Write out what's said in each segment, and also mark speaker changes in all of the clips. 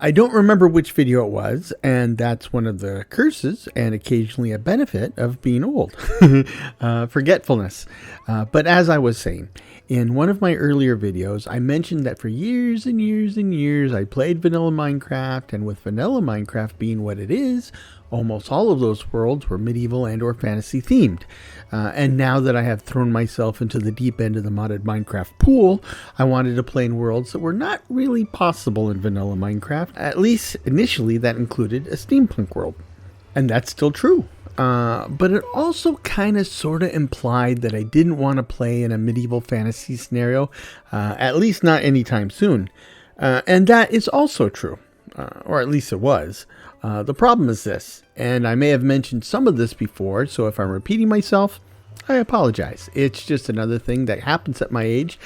Speaker 1: I don't remember which video it was, and that's one of the curses and occasionally a benefit of being old. Forgetfulness. But as I was saying, in one of my earlier videos, I mentioned that for years and years and years, I played vanilla Minecraft, and with vanilla Minecraft being what it is, almost all of those worlds were medieval and or fantasy themed. And now that I have thrown myself into the deep end of the modded Minecraft pool, I wanted to play in worlds that were not really possible in vanilla Minecraft. At least initially that included a steampunk world. And that's still true. But it also kind of sort of implied that I didn't want to play in a medieval fantasy scenario, at least not anytime soon. And that is also true, or at least it was. The problem is this, and I may have mentioned some of this before, so if I'm repeating myself, I apologize. It's just another thing that happens at my age.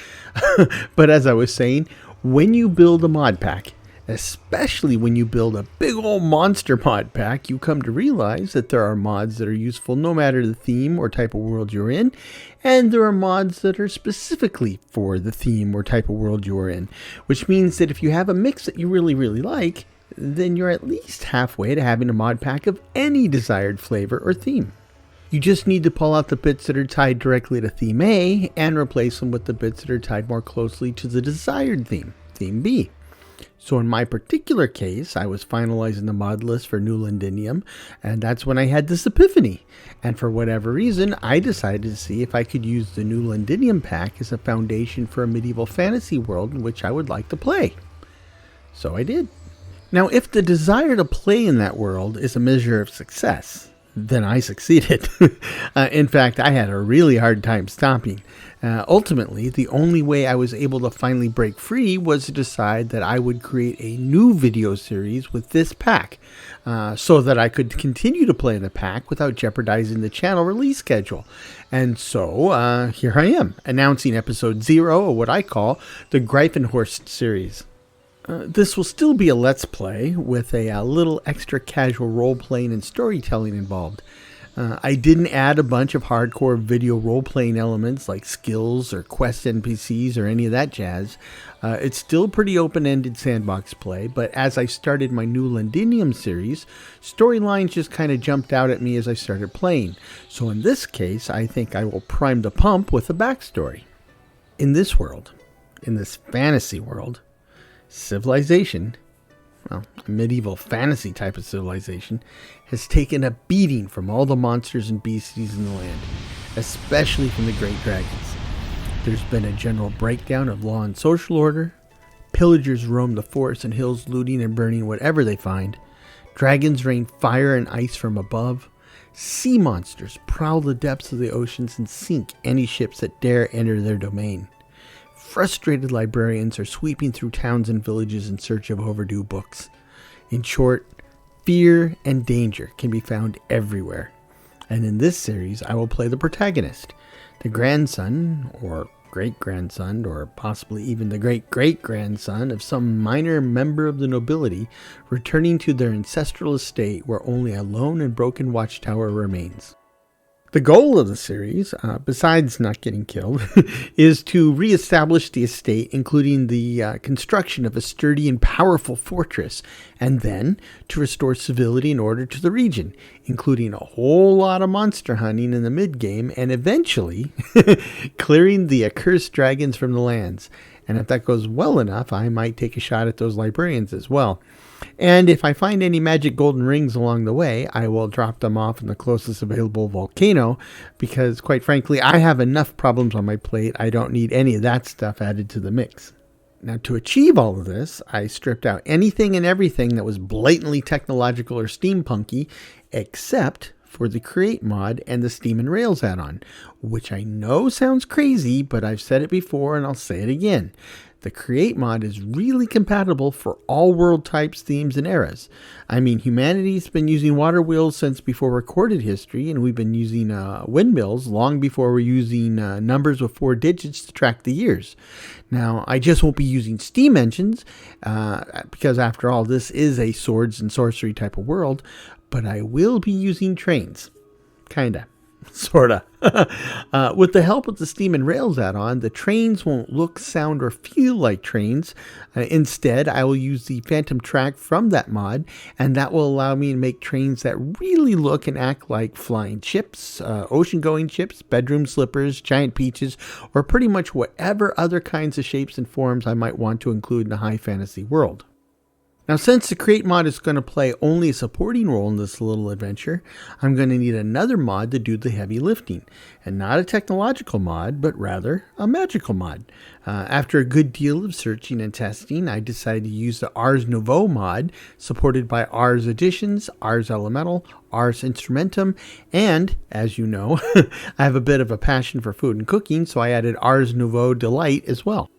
Speaker 1: But as I was saying, when you build a mod pack, especially when you build a big old monster mod pack, you come to realize that there are mods that are useful no matter the theme or type of world you're in, and there are mods that are specifically for the theme or type of world you're in, which means that if you have a mix that you really, really like, then you're at least halfway to having a mod pack of any desired flavor or theme. You just need to pull out the bits that are tied directly to theme A and replace them with the bits that are tied more closely to the desired theme, theme B. So in my particular case, I was finalizing the mod list for New Londinium, and that's when I had this epiphany. And for whatever reason, I decided to see if I could use the New Londinium pack as a foundation for a medieval fantasy world in which I would like to play. So I did. Now, if the desire to play in that world is a measure of success, then I succeeded. In fact, I had a really hard time stopping. Ultimately, the only way I was able to finally break free was to decide that I would create a new video series with this pack, so that I could continue to play the pack without jeopardizing the channel release schedule. And so, here I am, announcing episode 0 of what I call the Greifenhorst series. This will still be a Let's Play with a little extra casual role-playing and storytelling involved. I didn't add a bunch of hardcore video role-playing elements like skills or quest NPCs or any of that jazz. It's still pretty open-ended sandbox play, but as I started my New Londinium series, storylines just kind of jumped out at me as I started playing. So in this case, I think I will prime the pump with a backstory. In this world, in this fantasy world, civilization, well, a medieval fantasy type of civilization, has taken a beating from all the monsters and beasties in the land, especially from the great dragons. There's been a general breakdown of law and social order. Pillagers roam the forests and hills, looting and burning whatever they find. Dragons rain fire and ice from above. Sea monsters prowl the depths of the oceans and sink any ships that dare enter their domain. Frustrated librarians are sweeping through towns and villages in search of overdue books. In short, fear and danger can be found everywhere. And in this series, I will play the protagonist, the grandson, or great-grandson, or possibly even the great-great-grandson of some minor member of the nobility, returning to their ancestral estate where only a lone and broken watchtower remains. The goal of the series, besides not getting killed, is to reestablish the estate, including the construction of a sturdy and powerful fortress, and then to restore civility and order to the region, including a whole lot of monster hunting in the mid-game, and eventually clearing the accursed dragons from the lands. And if that goes well enough, I might take a shot at those librarians as well. And if I find any magic golden rings along the way, I will drop them off in the closest available volcano, because quite frankly, I have enough problems on my plate. I don't need any of that stuff added to the mix. Now, to achieve all of this, I stripped out anything and everything that was blatantly technological or steampunky, except for the Create mod and the Steam and Rails add-on, which I know sounds crazy, but I've said it before and I'll say it again. The Create mod is really compatible for all world types, themes, and eras. I mean, humanity's been using water wheels since before recorded history, and we've been using windmills long before we're using numbers with 4 digits to track the years. Now, I just won't be using steam engines, because after all, this is a swords and sorcery type of world, but I will be using trains. Kinda. Sorta. With the help of the Steam and Rails add-on, the trains won't look, sound, or feel like trains. Instead, I will use the Phantom track from that mod, and that will allow me to make trains that really look and act like flying ships, ocean-going ships, bedroom slippers, giant peaches, or pretty much whatever other kinds of shapes and forms I might want to include in a high fantasy world. Now, since the Create mod is going to play only a supporting role in this little adventure, I'm going to need another mod to do the heavy lifting, and not a technological mod, but rather a magical mod. After a good deal of searching and testing, I decided to use the Ars Nouveau mod, supported by Ars Editions, Ars Elemental, Ars Instrumentum, and, as you know, I have a bit of a passion for food and cooking, so I added Ars Nouveau Delight as well.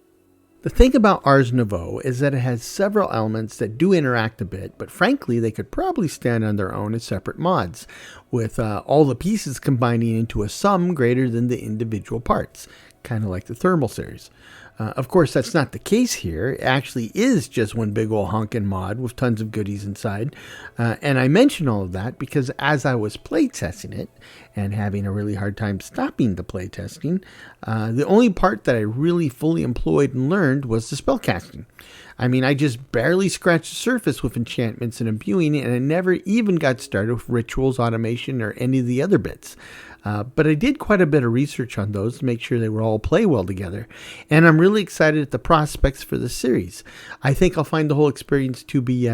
Speaker 1: The thing about Ars Nouveau is that it has several elements that do interact a bit, but frankly they could probably stand on their own as separate mods, with all the pieces combining into a sum greater than the individual parts, kind of like the Thermal series. Of course, that's not the case here. It actually is just one big old honkin' mod with tons of goodies inside. And I mention all of that because as I was playtesting it and having a really hard time stopping the playtesting, the only part that I really fully employed and learned was the spellcasting. I mean, I just barely scratched the surface with enchantments and imbuing, and I never even got started with rituals, automation, or any of the other bits. But I did quite a bit of research on those to make sure they would all play well together. And I'm really excited at the prospects for the series. I think I'll find the whole experience to be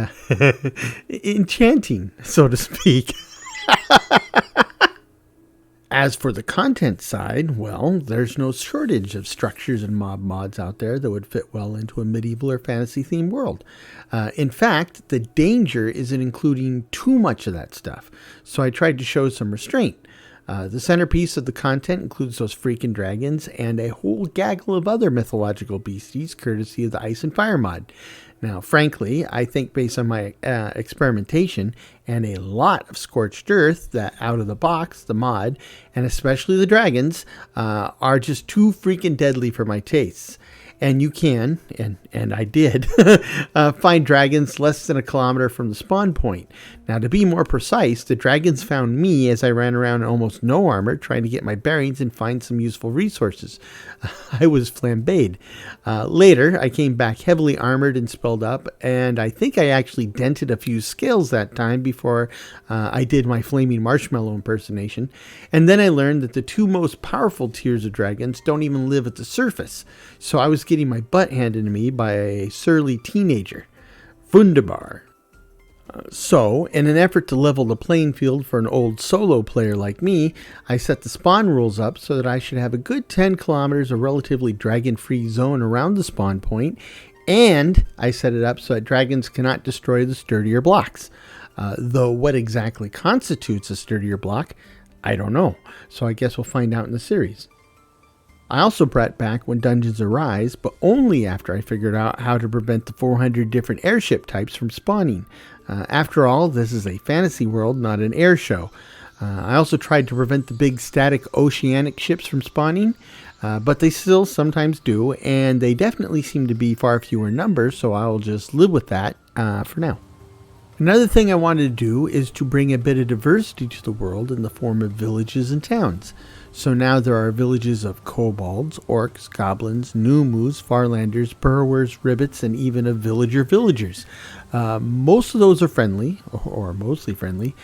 Speaker 1: enchanting, so to speak. As for the content side, well, there's no shortage of structures and mods out there that would fit well into a medieval or fantasy-themed world. In fact, the danger is in including too much of that stuff, so I tried to show some restraint. The centerpiece of the content includes those freaking dragons and a whole gaggle of other mythological beasties, courtesy of the Ice and Fire mod. Now, frankly, I think based on my experimentation and a lot of Scorched Earth, that out of the box, the mod, and especially the dragons, are just too freaking deadly for my tastes. And you can, and I did, find dragons less than a kilometer from the spawn point. Now, to be more precise, the dragons found me as I ran around in almost no armor, trying to get my bearings and find some useful resources. I was flambéed. Later, I came back heavily armored and spelled up, and I think I actually dented a few scales that time before I did my flaming marshmallow impersonation. And then I learned that the two most powerful tiers of dragons don't even live at the surface. So I was getting my butt handed to me by a surly teenager. Wunderbar. So, in an effort to level the playing field for an old solo player like me, I set the spawn rules up so that I should have a good 10 kilometers of relatively dragon-free zone around the spawn point, and I set it up so that dragons cannot destroy the sturdier blocks. Though what exactly constitutes a sturdier block, I don't know, so I guess we'll find out in the series. I also brought back When Dungeons Arise, but only after I figured out how to prevent the 400 different airship types from spawning. After all, this is a fantasy world, not an air show. I also tried to prevent the big static oceanic ships from spawning, but they still sometimes do, and they definitely seem to be far fewer numbers, so I'll just live with that for now. Another thing I wanted to do is to bring a bit of diversity to the world in the form of villages and towns. So now there are villages of kobolds, orcs, goblins, Numus, Farlanders, burrowers, ribbits, and even of villagers. Most of those are friendly, or mostly friendly.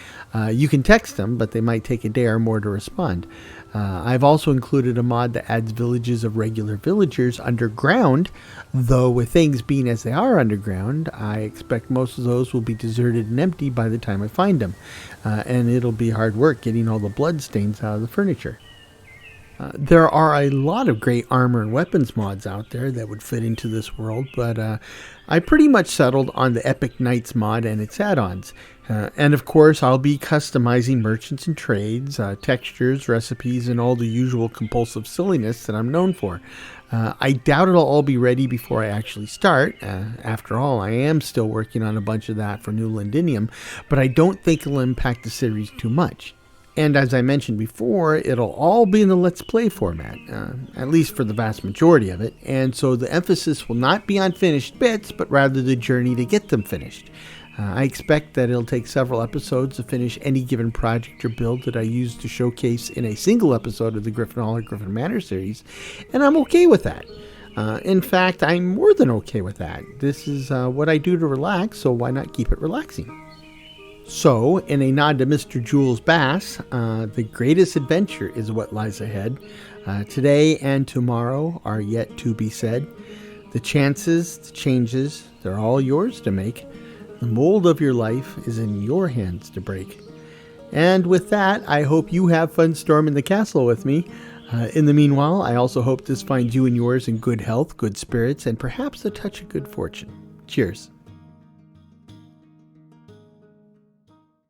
Speaker 1: You can text them, but they might take a day or more to respond. I've also included a mod that adds villages of regular villagers underground, though with things being as they are underground, I expect most of those will be deserted and empty by the time I find them. And it'll be hard work getting all the bloodstains out of the furniture. There are a lot of great armor and weapons mods out there that would fit into this world, but I pretty much settled on the Epic Knights mod and its add-ons. And of course, I'll be customizing merchants and trades, textures, recipes, and all the usual compulsive silliness that I'm known for. I doubt it'll all be ready before I actually start. After all, I am still working on a bunch of that for new Londinium, but I don't think it'll impact the series too much. And as I mentioned before, it'll all be in the Let's Play format, at least for the vast majority of it, and so the emphasis will not be on finished bits, but rather the journey to get them finished. I expect that it'll take several episodes to finish any given project or build that I use to showcase in a single episode of the Griffin Hall or Griffin Manor series, and I'm okay with that. In fact, I'm more than okay with that. This is what I do to relax, so why not keep it relaxing? So, in a nod to Mr. Jules Bass, the greatest adventure is what lies ahead. Today and tomorrow are yet to be said. The chances, the changes, they're all yours to make. The mold of your life is in your hands to break. And with that, I hope you have fun storming the castle with me. In the meanwhile, I also hope this finds you and yours in good health, good spirits, and perhaps a touch of good fortune. Cheers.